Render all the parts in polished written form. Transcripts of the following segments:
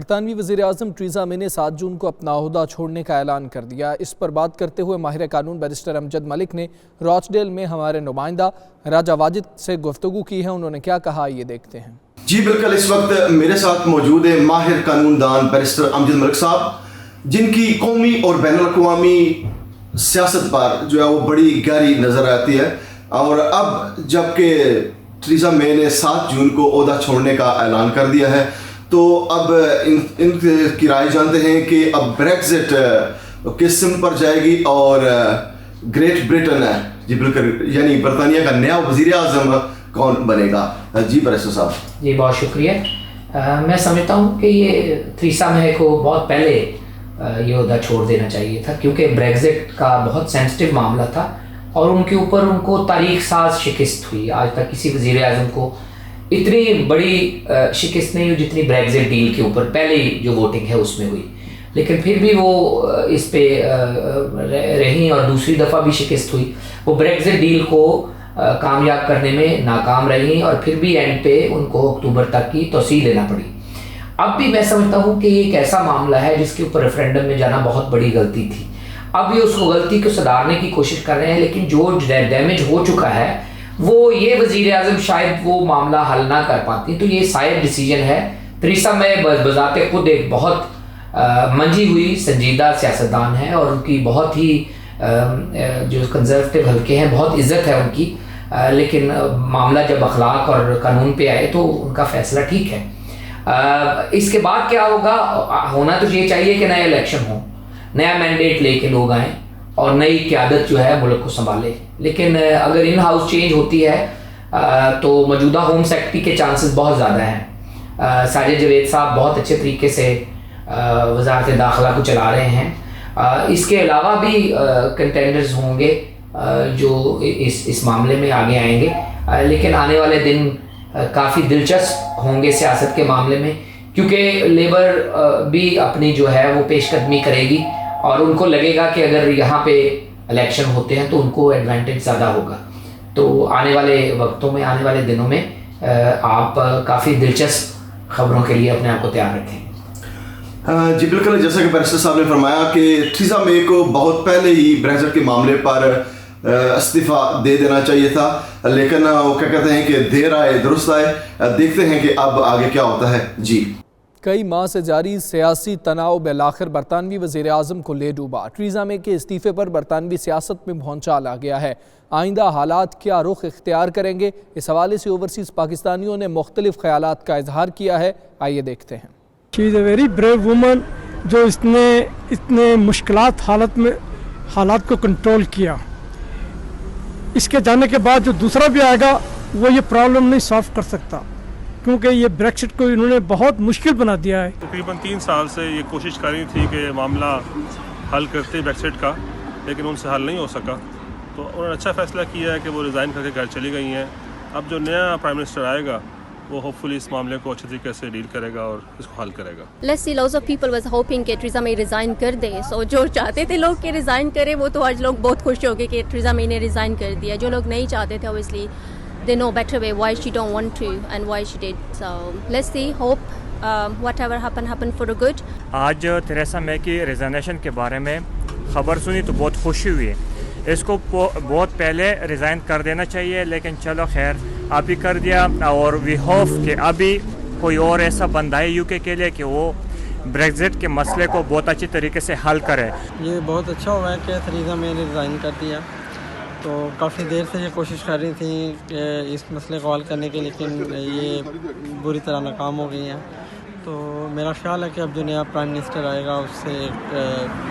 برطانوی وزیراعظم Theresa May نے 7 جون کو اپنا عہدہ چھوڑنے کا اعلان کر دیا۔ اس پر بات کرتے ہوئے ماہر قانون بیرسٹر امجد ملک نے راچڈیل میں ہمارے نمائندہ راجہ واجد سے گفتگو کی ہے۔ انہوں نے کیا کہا یہ دیکھتے ہیں۔ جی بالکل، اس وقت میرے ساتھ موجود ہے ماہر قانون دان بیرسٹر امجد ملک صاحب، جن کی قومی اور بین الاقوامی سیاست پر جو ہے وہ بڑی گہری نظر آتی ہے، اور اب جب کہ ٹریزا مے نے 7 جون کو عہدہ چھوڑنے کا اعلان کر دیا ہے تو اب ان کی رائے جانتے ہیں کہ اب بریگزٹ کس سمت پر جائے گی اور گریٹ برٹن ہے جی بالکل یعنی برطانیہ کا نیا وزیر اعظم کون بنے گا۔ جی بیرسٹر صاحب جی بہت شکریہ۔ میں سمجھتا ہوں کہ یہ ٹریزا مے کو بہت پہلے یہ عہدہ چھوڑ دینا چاہیے تھا، کیونکہ بریگزٹ کا بہت سینسٹیو معاملہ تھا اور ان کے اوپر ان کو تاریخ ساز شکست ہوئی۔ آج تک کسی وزیر اعظم کو اتنی بڑی شکست نہیں ہوئی جتنی بریگزٹ ڈیل کے اوپر پہلی جو ووٹنگ ہے اس میں ہوئی، لیکن پھر بھی وہ اس پہ رہیں اور دوسری دفعہ بھی شکست ہوئی۔ وہ بریگزٹ ڈیل کو کامیاب کرنے میں ناکام رہیں اور پھر بھی اینڈ پہ ان کو اکتوبر تک کی توسیع لینا پڑی۔ اب بھی میں سمجھتا ہوں کہ یہ ایک ایسا معاملہ ہے جس کے اوپر ریفرینڈم میں جانا بہت بڑی غلطی تھی۔ اب یہ اس کو غلطی کو سدھارنے کی کوشش کر رہے ہیں، لیکن جو ڈیمیج ہو چکا ہے وہ یہ وزیر اعظم شاید وہ معاملہ حل نہ کر پاتی، تو یہ سائیڈ ڈیسیجن ہے۔ ٹریزا مے بذات خود ایک بہت منجھی ہوئی سنجیدہ سیاستدان ہے اور ان کی بہت ہی جو کنزرویٹو حلقے ہیں بہت عزت ہے ان کی، لیکن معاملہ جب اخلاق اور قانون پہ آئے تو ان کا فیصلہ ٹھیک ہے۔ اس کے بعد کیا ہوگا؟ ہونا تو یہ چاہیے کہ نیا الیکشن ہو، نیا مینڈیٹ لے کے لوگ آئیں اور نئی قیادت جو ہے ملک کو سنبھالے، لیکن اگر ان ہاؤس چینج ہوتی ہے تو موجودہ ہوم سیکرٹری کے چانسز بہت زیادہ ہیں۔ ساجد جاوید صاحب بہت اچھے طریقے سے وزارت داخلہ کو چلا رہے ہیں۔ اس کے علاوہ بھی کنٹینڈرز ہوں گے جو اس معاملے میں آگے آئیں گے، لیکن آنے والے دن کافی دلچسپ ہوں گے سیاست کے معاملے میں، کیونکہ لیبر بھی اپنی جو ہے وہ پیش قدمی کرے گی اور ان کو لگے گا کہ اگر یہاں پہ الیکشن ہوتے ہیں تو ان کو ایڈوانٹیج زیادہ ہوگا۔ تو آنے والے وقتوں میں، آنے والے دنوں میں آپ کافی دلچسپ خبروں کے لیے اپنے آپ کو تیار رکھیں۔ جی بالکل، جیسا کہ بیرسٹر صاحب نے فرمایا کہ ٹریزا مے کو بہت پہلے ہی بریگزٹ کے معاملے پر استعفیٰ دے دینا چاہیے تھا، لیکن وہ کیا کہتے ہیں کہ دیر آئے درست آئے۔ دیکھتے ہیں کہ اب آگے کیا ہوتا ہے۔ جی کئی ماہ سے جاری سیاسی تناؤ بالآخر برطانوی وزیر اعظم کو لے ڈوبا۔ ٹریزا مے کے استعفے پر برطانوی سیاست میں بھونچال آ گیا ہے۔ آئندہ حالات کیا رخ اختیار کریں گے، اس حوالے سے اوورسیز پاکستانیوں نے مختلف خیالات کا اظہار کیا ہے۔ آئیے دیکھتے ہیں۔ شی از اے ویری بریو وومن جو اتنے مشکلات حالات کو کنٹرول کیا۔ اس کے جانے کے بعد جو دوسرا بھی آئے گا وہ یہ پرابلم نہیں سالو کر سکتا، کیونکہ یہ بریکسٹ کو انہوں نے بہت مشکل بنا دیا ہے۔ تقریباً 3 سال سے یہ کوشش کر رہی تھی کہ یہ معاملہ حل کرتے بریکسٹ کا، لیکن ان سے حل نہیں ہو سکا، تو انہوں نے اچھا فیصلہ کیا ہے کہ وہ ریزائن کر کے گھر چلی گئی ہیں۔ اب جو نیا پرائم منسٹر آئے گا وہ ہوپ فلی اس معاملے کو اچھے طریقے سے ڈیل کرے گا اور اس کو حل کرے گا۔ Let's see, lots of people was hoping کہ ٹریزا مے ریزائن کر دے، سو جو چاہتے تھے لوگ کہ ریزائن کرے وہ تو آج لوگ بہت خوش ہو گئے کہ ٹریزا مے نے ریزائن کر دیا۔ جو لوگ نہیں چاہتے تھے obviously they know better way why she don't want to and why she did. So let's see, hope whatever happen for the good. آج تھریسا مے کی ریزائنیشن کے بارے میں خبر سنی تو بہت خوشی ہوئی۔ اس کو بہت پہلے ریزائن کر دینا چاہیے، لیکن چلو خیر ابھی کر دیا، اور وی ہوپ کہ ابھی کوئی اور ایسا بندہ ہے یو کے لیے کہ وہ بریگزٹ کے مسئلے کو بہت اچھی طریقے سے حل کرے۔ یہ بہت اچھا ہوا ہے کہ ٹریزا مے نے ریزائن کر دیا، تو کافی دیر سے یہ کوشش کر رہی تھیں کہ اس مسئلے کو حل کرنے کی، لیکن یہ بری طرح ناکام ہو گئی ہیں۔ تو میرا خیال ہے کہ اب جو نیا پرائم منسٹر آئے گا اس سے جو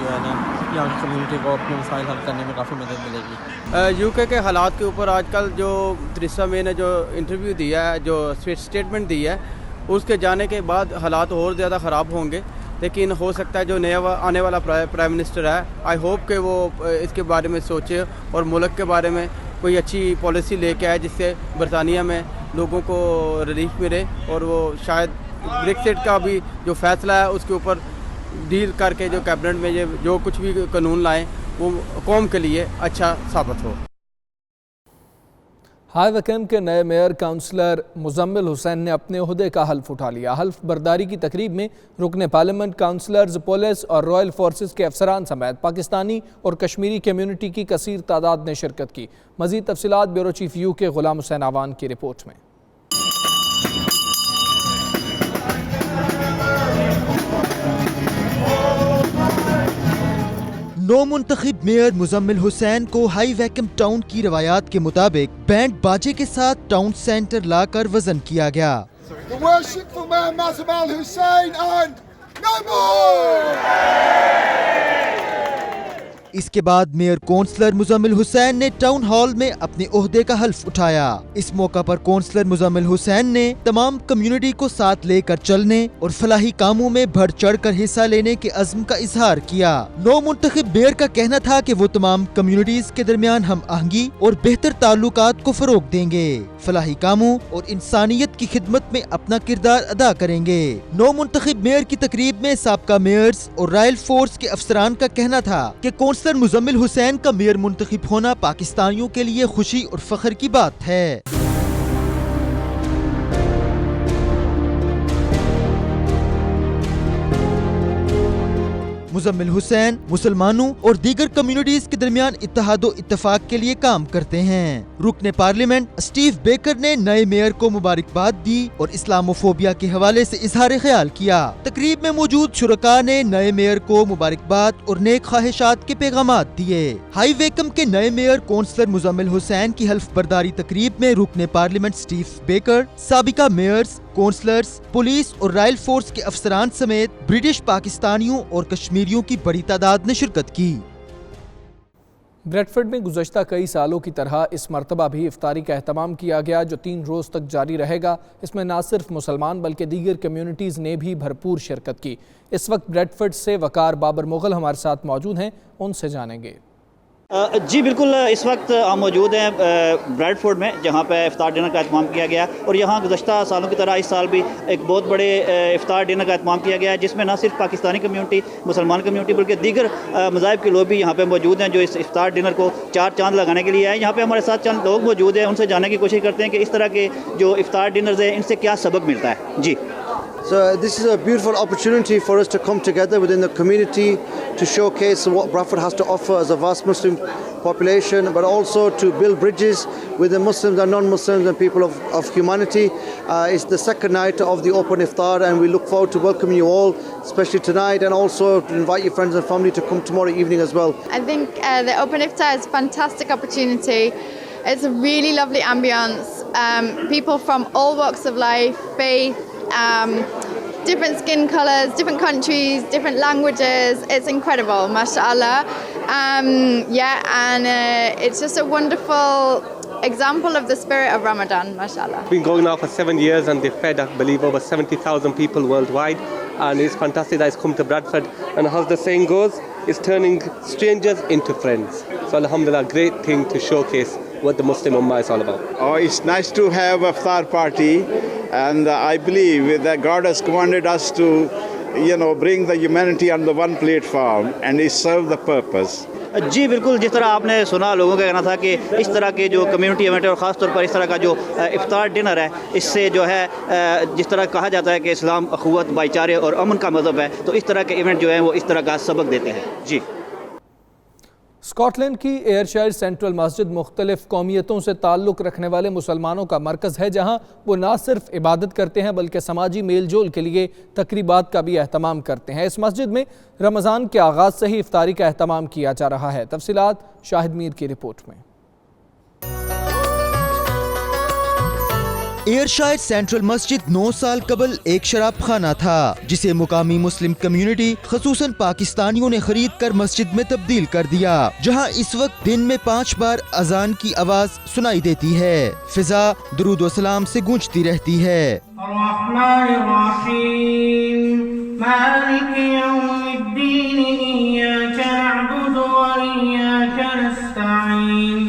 ہے نا یہاں کی کمیونٹی کو اپنے مسائل حل کرنے میں کافی مدد ملے گی۔ یو کے حالات کے اوپر آج کل جو ٹریزا مے نے جو انٹرویو دیا ہے، جو اسٹیٹمنٹ دی ہے، اس کے جانے کے بعد حالات اور زیادہ خراب ہوں گے، لیکن ہو سکتا ہے جو نیا آنے والا پرائم منسٹر ہے آئی ہوپ کہ وہ اس کے بارے میں سوچے اور ملک کے بارے میں کوئی اچھی پالیسی لے کے آئے جس سے برطانیہ میں لوگوں کو ریلیف ملے، اور وہ شاید بریکسٹ کا بھی جو فیصلہ ہے اس کے اوپر ڈیل کر کے جو کیبنٹ میں جو کچھ بھی قانون لائیں وہ قوم کے لیے اچھا ثابت ہو۔ ہائی ویکم کے نئے میئر کاؤنسلر مزمل حسین نے اپنے عہدے کا حلف اٹھا لیا۔ حلف برداری کی تقریب میں رکن پارلیمنٹ، کاؤنسلرز، پولیس اور رائل فورسز کے افسران سمیت پاکستانی اور کشمیری کمیونٹی کی کثیر تعداد نے شرکت کی۔ مزید تفصیلات بیورو چیف یو کے غلام حسین آوان کی رپورٹ میں۔ نو منتخب میئر مزمل حسین کو ہائی ویکم ٹاؤن کی روایات کے مطابق بینڈ باجے کے ساتھ ٹاؤن سینٹر لا کر وزن کیا گیا۔ اس کے بعد میئر کونسلر مزمل حسین نے ٹاؤن ہال میں اپنے عہدے کا حلف اٹھایا۔ اس موقع پر کونسلر مزمل حسین نے تمام کمیونٹی کو ساتھ لے کر چلنے اور فلاحی کاموں میں بڑھ چڑھ کر حصہ لینے کے عزم کا اظہار کیا۔ نو منتخب میئر کا کہنا تھا کہ وہ تمام کمیونٹیز کے درمیان ہم آہنگی اور بہتر تعلقات کو فروغ دیں گے، فلاحی کاموں اور انسانیت کی خدمت میں اپنا کردار ادا کریں گے۔ نو منتخب میئر کی تقریب میں سابقہ میئرز اور رائل فورس کے افسران کا کہنا تھا کہ کونسلر مزمل حسین کا میئر منتخب ہونا پاکستانیوں کے لیے خوشی اور فخر کی بات ہے۔ مزمل حسین مسلمانوں اور دیگر کمیونٹیز کے درمیان اتحاد و اتفاق کے لیے کام کرتے ہیں۔ رکن پارلیمنٹ اسٹیو بیکر نے نئے میئر کو مبارکباد دی اور اسلاموفوبیا کے حوالے سے اظہار خیال کیا۔ تقریب میں موجود شرکاء نے نئے میئر کو مبارکباد اور نیک خواہشات کے پیغامات دیے۔ ہائی ویکم کے نئے میئر کونسلر مزمل حسین کی حلف برداری تقریب میں رکن پارلیمنٹ اسٹیو بیکر، سابقہ میئرز، کونسلرز، پولیس اور رائل فورس کے افسران سمیت برٹش پاکستانیوں اور کشمیریوں کی بڑی تعداد نے شرکت کی۔ بریڈ فورڈ میں گزشتہ کئی سالوں کی طرح اس مرتبہ بھی افطاری کا اہتمام کیا گیا جو 3 روز تک جاری رہے گا۔ اس میں نہ صرف مسلمان بلکہ دیگر کمیونٹیز نے بھی بھرپور شرکت کی۔ اس وقت بریڈ فورڈ سے وقار بابر مغل ہمارے ساتھ موجود ہیں، ان سے جانیں گے۔ جی بالکل، اس وقت ہم موجود ہیں بریڈ فورڈ میں جہاں پہ افطار ڈنر کا اہتمام کیا گیا اور یہاں گزشتہ سالوں کی طرح اس سال بھی ایک بہت بڑے افطار ڈنر کا اہتمام کیا گیا ہے جس میں نہ صرف پاکستانی کمیونٹی، مسلمان کمیونٹی بلکہ دیگر مذاہب کے لوگ بھی یہاں پہ موجود ہیں جو اس افطار ڈنر کو 4 چاند لگانے کے لیے آئے۔ یہاں پہ ہمارے ساتھ چند لوگ موجود ہیں، ان سے جاننے کی کوشش کرتے ہیں کہ اس طرح کے جو افطار ڈنرز ہیں ان سے کیا سبق ملتا ہے۔ جی So this is a beautiful opportunity for us to come together within the community to showcase what Bradford has to offer as a vast Muslim population, but also to build bridges with the Muslims and non-Muslims and people of humanity. It's the second night of the open iftar and we look forward to welcoming you all, especially tonight, and also to invite your friends and family to come tomorrow evening as well. I think the open iftar is a fantastic opportunity. It's a really lovely ambience. People from all walks of life, faith, different skin colors, different countries, different languages. It's incredible, mashallah. And it's just a wonderful example of the spirit of Ramadan, mashallah. It's been going now for 7 years and they've fed, I believe, over 70,000 people worldwide. And it's fantastic that it's come to Bradford. And as the saying goes, it's turning strangers into friends. So alhamdulillah, great thing to showcase what the Muslim Ummah is all about. Oh, it's nice to have a iftar party, and I believe that God has commanded us to, bring the humanity on the one platform and it serve the purpose. جی بالکل، جس طرح آپ نے سنا لوگوں کا کہنا تھا کہ اس طرح کے جو کمیونٹی ایونٹ ہے اور خاص طور پر اس طرح کا جو افطار ڈنر ہے اس سے جو ہے جس طرح کہا جاتا ہے کہ اسلام اخوت، بھائی چارے اور امن کا مذہب ہے، تو اس طرح کے ایونٹ جو ہیں وہ اس طرح کا سبق دیتے ہیں۔ جی اسکاٹ لینڈ کی ایئر شائر سینٹرل مسجد مختلف قومیتوں سے تعلق رکھنے والے مسلمانوں کا مرکز ہے جہاں وہ نہ صرف عبادت کرتے ہیں بلکہ سماجی میل جول کے لیے تقریبات کا بھی اہتمام کرتے ہیں۔ اس مسجد میں رمضان کے آغاز سے ہی افطاری کا اہتمام کیا جا رہا ہے۔ تفصیلات شاہد میر کی رپورٹ میں۔ ایئر شائر سینٹرل مسجد 9 سال قبل ایک شراب خانہ تھا جسے مقامی مسلم کمیونٹی خصوصاً پاکستانیوں نے خرید کر مسجد میں تبدیل کر دیا، جہاں اس وقت دن میں 5 بار اذان کی آواز سنائی دیتی ہے۔ فضا درود و سلام سے گونجتی رہتی ہے۔ الرحمن الرحیم مالک یوم الدین ایاک نعبد و ایاک نستعین۔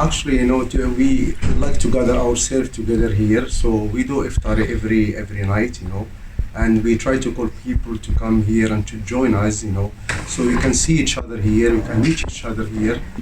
Actually, we like to gather ourselves together here, so we do iftari every night, and we try to call people to come here and to join us, so we can see each other here, we can reach each other here.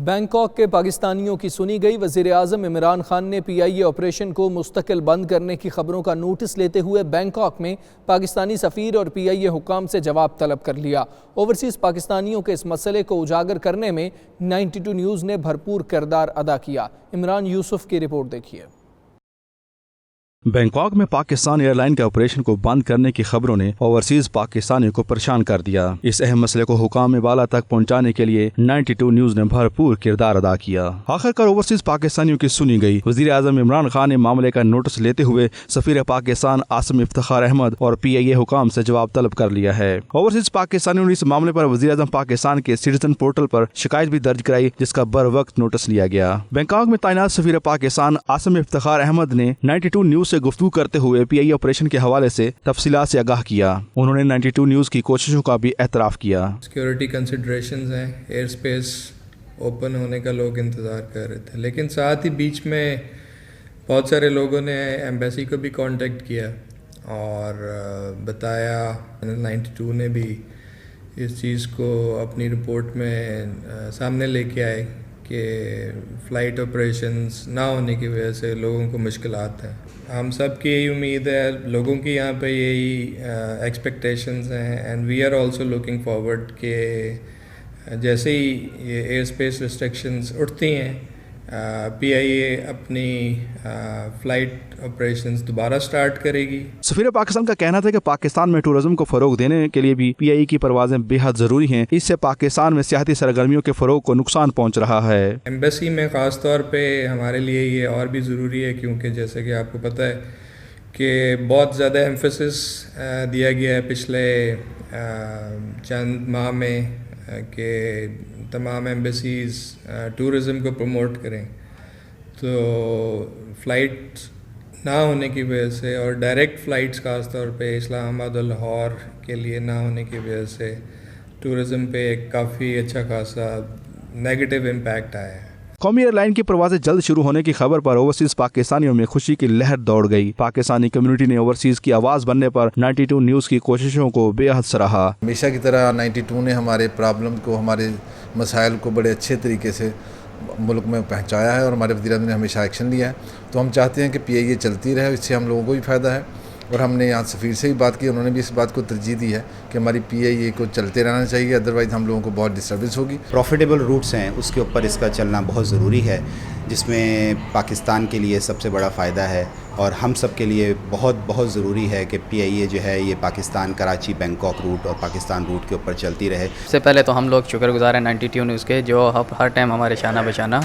Bangkok کے پاکستانیوں کی سنی گئی. وزیر اعظم عمران خان نے PIA operation کو مستقل بند کرنے کی خبروں کا نوٹس لیتے ہوئے بینکاک میں پاکستانی سفیر اور PIA حکام سے جواب طلب کر لیا. اوورسیز پاکستانیوں کے اس مسئلے کو اجاگر کرنے میں 92 نیوز نے بھرپور کردار ادا کیا. عمران یوسف کی رپورٹ دیکھیے. بینکاک میں پاکستان ایئر لائن کے آپریشن کو بند کرنے کی خبروں نے اوورسیز پاکستانیوں کو پریشان کر دیا. اس اہم مسئلے کو حکام بالا تک پہنچانے کے لیے 92 نیوز نے بھرپور کردار ادا کیا. آخرکار اوورسیز پاکستانیوں کی سنی گئی. وزیر اعظم عمران خان نے معاملے کا نوٹس لیتے ہوئے سفیر پاکستان عاصم افتخار احمد اور PIA حکام سے جواب طلب کر لیا ہے. اوورسیز پاکستانیوں نے اس معاملے پر وزیر اعظم پاکستان کے سٹیزن پورٹل پر شکایت بھی درج کرائی, جس کا بر وقت نوٹس لیا گیا. بینکاک میں تعینات سفیر پاکستان عاصم افتخار احمد نے 92 نیوز سے گفتگو کرتے ہوئے PIA آپریشن کے حوالے سے تفصیلات سے آگاہ کیا. انہوں نے 92 نیوز کی کوششوں کا بھی اعتراف کیا. سیکیورٹی کنسیڈریشنز ہیں, ایئر سپیس اوپن ہونے کا لوگ انتظار کر رہے تھے, لیکن ساتھ ہی بیچ میں بہت سارے لوگوں نے ایمبیسی کو بھی کانٹیکٹ کیا اور بتایا. 92 نے بھی اس چیز کو اپنی رپورٹ میں سامنے لے کے آئے کہ فلائٹ آپریشنز نہ ہونے کی وجہ سے لوگوں کو مشکلات ہیں. ہم سب کی یہی امید ہے, لوگوں کی یہاں پہ یہی ایکسپیکٹیشنز ہیں, and we are also looking forward کہ جیسے ہی یہ ایئر اسپیس ریسٹرکشنز اٹھتی ہیں PIA اپنی فلائٹ آپریشنز دوبارہ سٹارٹ کرے گی. سفیر پاکستان کا کہنا تھا کہ پاکستان میں ٹورزم کو فروغ دینے کے لیے بھی PIA کی پروازیں بے حد ضروری ہیں. اس سے پاکستان میں سیاحتی سرگرمیوں کے فروغ کو نقصان پہنچ رہا ہے. ایمبیسی میں خاص طور پہ ہمارے لیے یہ اور بھی ضروری ہے, کیونکہ جیسے کہ آپ کو پتہ ہے کہ بہت زیادہ ایمفیسس دیا گیا ہے پچھلے چند ماہ میں کہ تمام ایمبیسیز ٹورزم کو پروموٹ کریں. تو فلائٹ نہ ہونے کی وجہ سے اور ڈائریکٹ فلائٹس خاص طور پہ اسلام آباد اور لاہور کے لیے نہ ہونے کی وجہ سے ٹورزم پہ ایک کافی اچھا خاصا نیگیٹو امپیکٹ آیا ہے. قومی ایئر لائن کی پروازیں جلد شروع ہونے کی خبر پر اوورسیز پاکستانیوں میں خوشی کی لہر دوڑ گئی. پاکستانی کمیونٹی نے اوورسیز کی آواز بننے پر 92 نیوز کی کوششوں کو بے حد سراہا. ہمیشہ کی طرح 92 نے ہمارے پرابلم کو, ہمارے مسائل کو بڑے اچھے طریقے سے ملک میں پہنچایا ہے اور ہمارے وزیر اعظم نے ہمیشہ ایکشن لیا ہے. تو ہم چاہتے ہیں کہ PIA چلتی رہے, اس سے ہم لوگوں کو بھی فائدہ ہے. اور ہم نے یہاں سفیر سے بھی بات کی, انہوں نے بھی اس بات کو ترجیح دی ہے کہ ہماری PIA کو چلتے رہنا چاہیے, ادروائز ہم لوگوں کو بہت ڈسٹربنس ہوگی. پروفیٹیبل روٹس ہیں اس کے اوپر اس کا چلنا بہت ضروری ہے, جس میں پاکستان کے لیے سب سے بڑا فائدہ ہے اور ہم سب کے لیے بہت بہت ضروری ہے کہ PIA جو ہے یہ پاکستان کراچی بینکاک روٹ اور پاکستان روٹ کے اوپر چلتی رہے. سب سے پہلے تو ہم لوگ شکر گزار ہیں 92 نیوز کے, جو ہر ٹائم ہمارے شانہ بشانہ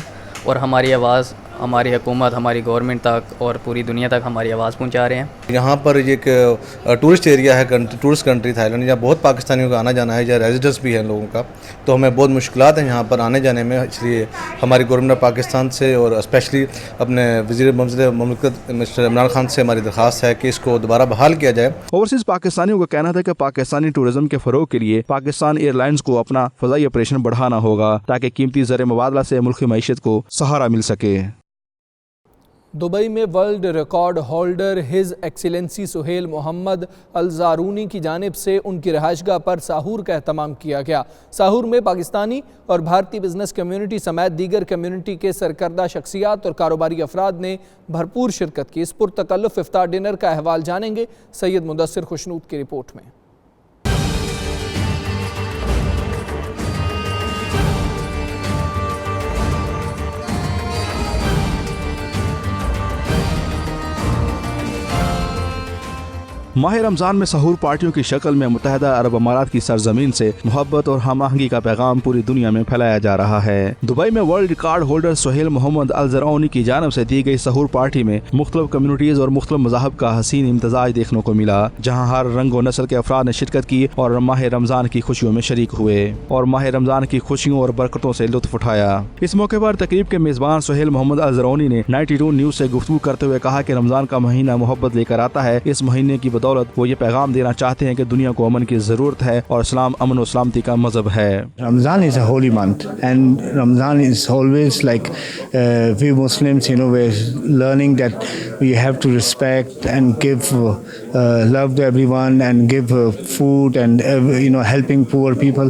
اور ہماری آواز ہماری حکومت, ہماری گورنمنٹ تک اور پوری دنیا تک ہماری آواز پہنچا رہے ہیں. یہاں پر ایک ٹورسٹ ایریا ہے, ٹورسٹ کنٹری تھائی لینڈ, جہاں بہت پاکستانیوں کا آنا جانا ہے, جہاں ریزیڈنس بھی ہیں لوگوں کا, تو ہمیں بہت مشکلات ہیں یہاں پر آنے جانے میں. اس لیے ہماری گورنمنٹ پاکستان سے اور اسپیشلی اپنے وزیر مملکت مسٹر عمران خان سے ہماری درخواست ہے کہ اس کو دوبارہ بحال کیا جائے. اوورسیز پاکستانیوں کا کہنا تھا کہ پاکستانی ٹورزم کے فروغ کے لیے پاکستان ایئر لائنز کو اپنا فضائی آپریشن بڑھانا ہوگا تاکہ قیمتی زر مبادلہ سے ملکی معیشت کو سہارا مل سکے. دبئی میں world record holder His Excellency Sohail Mohammed Al Zarooni کی جانب سے ان کی رہائش گاہ پر ساحور کا اہتمام کیا گیا. ساحور میں پاکستانی اور بھارتی بزنس کمیونٹی سمیت دیگر کمیونٹی کے سرکردہ شخصیات اور کاروباری افراد نے بھرپور شرکت کی. اس پرتکلف افطار ڈنر کا احوال جانیں گے سید مدثر خوشنود کی رپورٹ میں. ماہ رمضان میں سحور پارٹیوں کی شکل میں متحدہ عرب امارات کی سرزمین سے محبت اور ہم آہنگی کا پیغام پوری دنیا میں پھیلایا جا رہا ہے. دبئی میں ورلڈ ریکارڈ ہولڈر سہیل محمد الزرعونی کی جانب سے دی گئی سحور پارٹی میں مختلف کمیونٹیز اور مختلف مذاہب کا حسین امتزاج دیکھنے کو ملا, جہاں ہر رنگ و نسل کے افراد نے شرکت کی اور ماہ رمضان کی خوشیوں میں شریک ہوئے اور ماہ رمضان کی خوشیوں اور برکتوں سے لطف اٹھایا. اس موقع پر تقریب کے میزبان سہیل محمد الزرعونی نے 92 نیوز سے گفتگو کرتے ہوئے کہا کہ رمضان کا مہینہ محبت لے کر آتا ہے. اس مہینے کی بدولت وہ یہ پیغام دینا چاہتے ہیں کہ دنیا کو امن کی ضرورت ہے اور اسلام امن و سلامتی کا مذہب ہے. Ramadan is a holy month and Ramadan is always like we Muslims, we're learning that we have to respect and give love everyone and give food and helping poor people.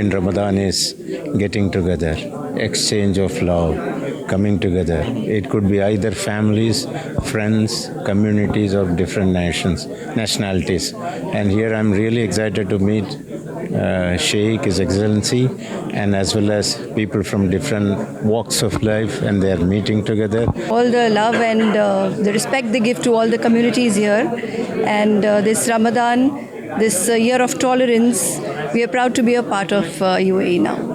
in Ramadan is getting together, exchange of love, coming together. It could be either families, friends, communities of different nationalities. And here I'm really excited to meet Sheikh, His Excellency, and as well as people from different walks of life, and they are meeting together. All the love and the respect they give to all the communities here, and this Ramadan, this year of tolerance, we are proud to be a part of UAE now.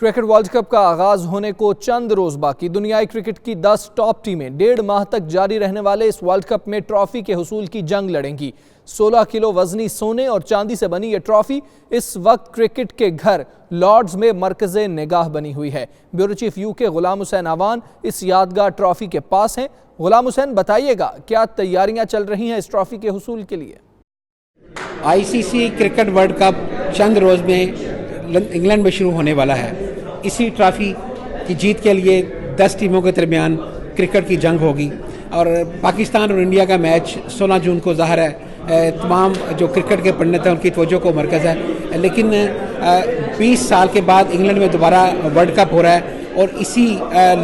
Cricket world cup کا آغاز ہونے کو چند روز باقی. دنیائی cricket کی 10 top ٹیمیں 1.5 ماہ تک جاری رہنے والے اس ورلڈ کپ میں ٹرافی کے حصول کی جنگ لڑیں گی. 16 کلو وزنی سونے اور چاندی سے بنی یہ ٹرافی اس وقت کرکٹ کے گھر لارڈز میں مرکز نگاہ بنی ہوئی ہے. بیورو چیف UK غلام حسین آوان اس یادگار ٹرافی کے پاس ہیں. غلام حسین، بتائیے گا کیا تیاریاں چل رہی ہیں اس ٹرافی کے حصول کے لیے؟ ICC کرکٹ ورلڈ کپ چند روز میں انگلینڈ میں شروع ہونے والا ہے. اسی ٹرافی کی جیت کے لیے 10 ٹیموں کے درمیان کرکٹ کی جنگ ہوگی اور پاکستان اور انڈیا کا میچ 16 جون کو ظاہر ہے تمام جو کرکٹ کے پنڈت ہیں ان کی توجہ کو مرکز ہے. لیکن 20 سال کے بعد انگلینڈ میں دوبارہ ورلڈ کپ ہو رہا ہے اور اسی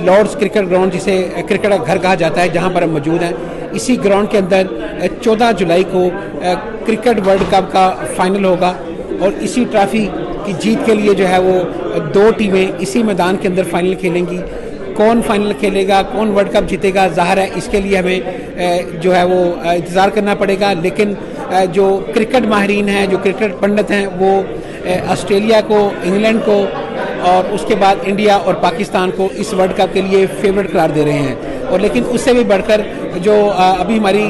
لارڈز کرکٹ گراؤنڈ جسے کرکٹ کا گھر کہا جاتا ہے جہاں پر ہم موجود ہیں، اسی گراؤنڈ کے اندر 14 جولائی کو کرکٹ ورلڈ کپ کا فائنل ہوگا اور اسی ٹرافی کی جیت کے لیے جو ہے وہ 2 ٹیمیں اسی میدان کے اندر فائنل کھیلیں گی. کون فائنل کھیلے گا، کون ورلڈ کپ جیتے گا، ظاہر ہے اس کے لیے ہمیں جو ہے وہ انتظار کرنا پڑے گا. لیکن جو کرکٹ ماہرین ہیں، جو کرکٹ پنڈت ہیں، وہ آسٹریلیا کو، انگلینڈ کو اور اس کے بعد انڈیا اور پاکستان کو اس ورلڈ کپ کے لیے فیورٹ قرار دے رہے ہیں. اور لیکن اس سے بھی بڑھ کر جو ابھی ہماری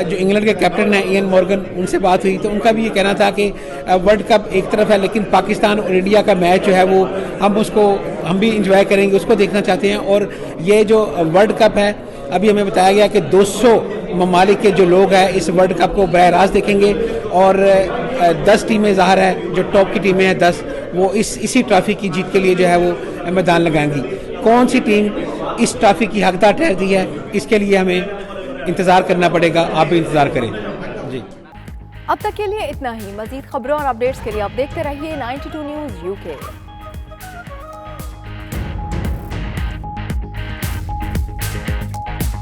جو انگلینڈ کے کیپٹن ہیں ایئن مورگن، ان سے بات ہوئی تو ان کا بھی یہ کہنا تھا کہ ورلڈ کپ ایک طرف ہے لیکن پاکستان اور انڈیا کا میچ جو ہے وہ ہم بھی انجوائے کریں گے، اس کو دیکھنا چاہتے ہیں. اور یہ جو ورلڈ کپ ہے ابھی ہمیں بتایا گیا کہ 200 ممالک کے جو لوگ ہیں اس ورلڈ کپ کو براہ راست دیکھیں گے اور 10 ٹیمیں ظاہر ہے جو ٹاپ کی ٹیمیں ہیں 10 وہ اسی ٹرافی کی جیت کے لیے جو ہے وہ میدان لگائیں گی. کون سی ٹیم اس ٹرافی کی حقدار ٹھہرتی ہے اس کے لیے ہمیں انتظار کرنا پڑے گا. آپ بھی انتظار کریں. جی اب تک کے لیے اتنا ہی. مزید خبروں اور اپڈیٹس کے لیے آپ دیکھتے رہیے 92 نیوز UK.